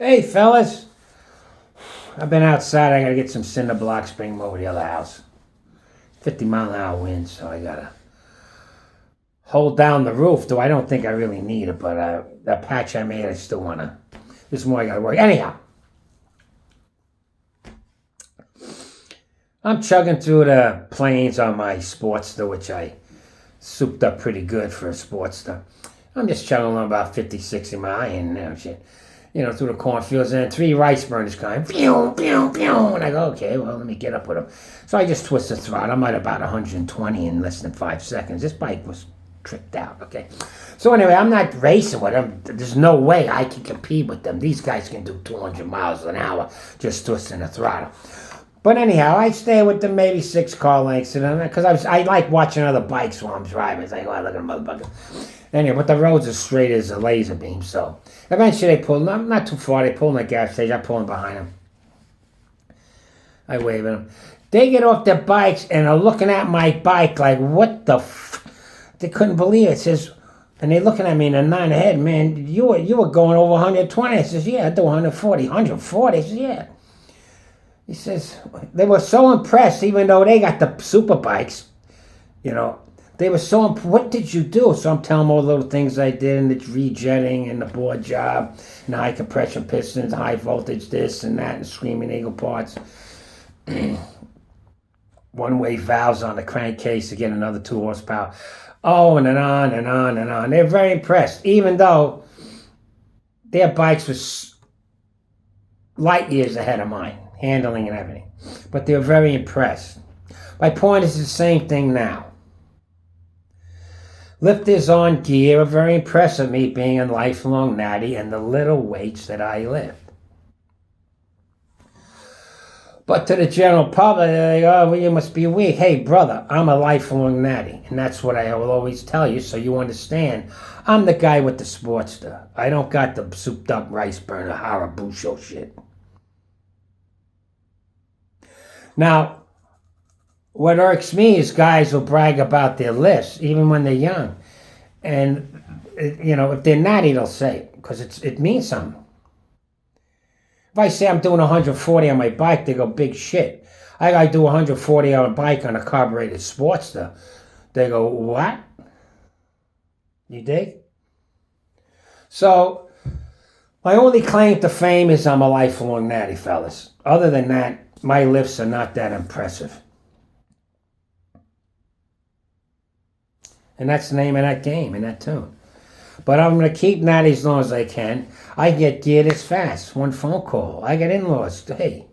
Hey, fellas. I've been outside. I gotta get some cinder blocks, bring them over to the other house. 50-mile-an-hour wind, so I gotta hold down the roof, though I don't think I really need it, but that patch I made, I still wanna. This is more I gotta work. Anyhow, I'm chugging through the plains on my Sportster, which I souped up pretty good for a Sportster. I'm just chugging along about 50, 60 miles and shit. Through the cornfields, and 3 rice burners kind. Pew, pew, pew. And I go, okay, well, let me get up with them. So I just twist the throttle. I'm at about 120 in less than 5 seconds. This bike was tricked out, okay? So anyway, I'm not racing with them. There's no way I can compete with them. These guys can do 200 miles an hour just twisting the throttle. But anyhow, I stay with them maybe 6 car lengths, because I like watching other bikes while I'm driving. It's like, oh, look at the motherfucker. Anyway, but the roads are straight as a laser beam, so eventually they pull, not too far, they pull in the gas station, I pull in behind them. I wave at them. They get off their bikes and are looking at my bike like, what the They couldn't believe it. It says, and they're looking at me in a 9 ahead, man, you were going over 120. I says, yeah, I do 140. 140? He says, yeah. He says, they were so impressed, even though they got the super bikes, they were so, what did you do? So I'm telling them all the little things I did, and the rejetting, and the board job, and the high compression pistons, high voltage this and that, and screaming eagle parts. One-way valves on the crankcase to get another 2 horsepower. Oh, and on and on and on. They're very impressed, even though their bikes was light years ahead of mine, handling and everything. But they're very impressed. My point is the same thing now. Lifters on gear are very impressed with me being a lifelong natty and the little weights that I lift. But to the general public, they go, oh, well, you must be weak. Hey, brother, I'm a lifelong natty. And that's what I will always tell you, so you understand. I'm the guy with the Sportster. I don't got the souped up rice burner Hayabusa shit. Now, what irks me is guys will brag about their lifts, even when they're young. And, if they're natty, they'll say it, because it means something. If I say I'm doing 140 on my bike, they go, big shit. I got to do 140 on a bike on a carbureted Sportster. They go, what? You dig? So, my only claim to fame is I'm a lifelong natty, fellas. Other than that, my lifts are not that impressive. And that's the name of that game and that tune. But I'm going to keep natty as long as I can. I get geared as fast. One phone call. I get in-laws. Hey,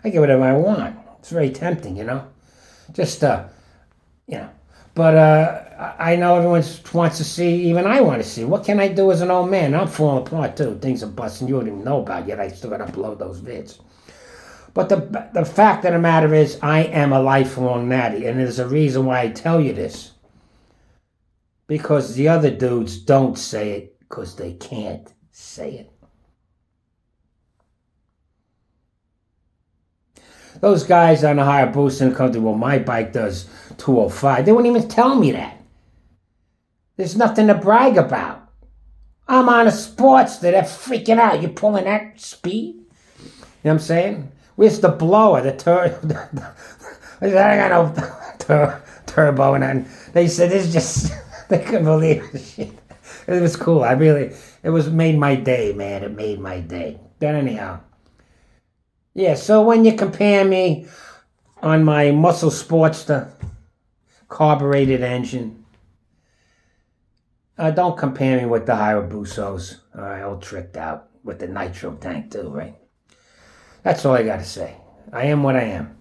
I get whatever I want. It's very tempting, Just, But I know everyone wants to see, even I want to see. What can I do as an old man? I'm falling apart, too. Things are busting you don't even know about yet. I still got to upload those vids. But the fact of the matter is, I am a lifelong natty. And there's a reason why I tell you this. Because the other dudes don't say it because they can't say it. Those guys on the Hayabusa and come to, well, my bike does 205. They wouldn't even tell me that. There's nothing to brag about. I'm on a Sportster. They're freaking out. You're pulling that speed? You know what I'm saying? Where's the blower? I got no turbo and that. They said, it's just... They couldn't believe the shit. It was cool. Made my day, man. It made my day. But anyhow. Yeah, so when you compare me on my muscle Sportster, carbureted engine, don't compare me with the Hayabusos. All right, all tricked out with the nitro tank too, right? That's all I got to say. I am what I am.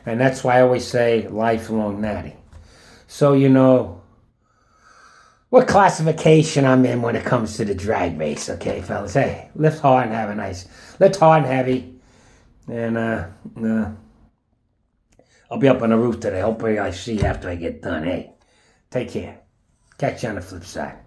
And that's why I always say lifelong natty. So what classification I'm in when it comes to the drag race, okay, fellas? Hey, lift hard and have a nice... Lift hard and heavy. And, I'll be up on the roof today. Hopefully I see you after I get done. Hey, take care. Catch you on the flip side.